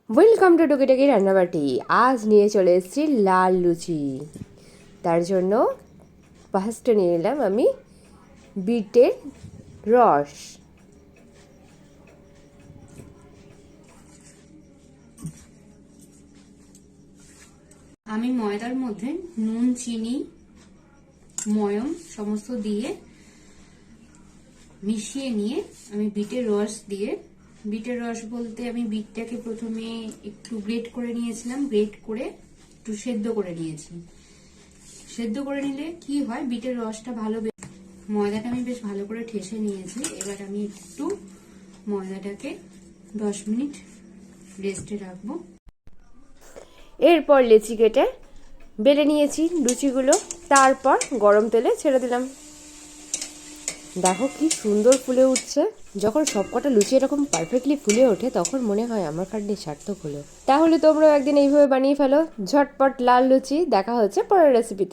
Welcome to টুকিটাকি রান্নাবাটি। আজ নিয়ে চলে এসেছি লাল লুচি। তার জন্য ফার্স্টে নিয়ে নিলাম আমি বিটের রস। আমি ময়দার মধ্যে নুন, চিনি, ময়ম সমস্ত দিয়ে মিশিয়ে নিয়ে আমি বিটের রস দিয়ে, বিটের রস বলতে আমি বিটটাকে প্রথমে একটু গ্রেট করে নিয়েছিলাম, গ্রেট করে একটু সেদ্ধ করে নিয়েছি। সেদ্ধ করে নিলে কি হয়, বিটের রসটা ভালো, ময়দাটা আমি বেশ ভালো করে ঠেসে নিয়েছি। এবার আমি একটু ময়দাটাকে 10 মিনিট রেস্টে রাখবো। এরপর লেচি কেটে বেলে নিয়েছি লুচিগুলো, তারপর গরম তেলে ছেড়ে দিলাম। দেখো কি সুন্দর ফুলে উঠছে। যখন সবকটা লুচি এরকম পারফেক্টলি ফুলে ওঠে তখন মনে হয় আমার খাটনি সার্থক হলো। তাহলে তোমরাও একদিন এইভাবে বানিয়ে ফেলো ঝটপট লাল লুচি। দেখা হচ্ছে পরের রেসিপিতে।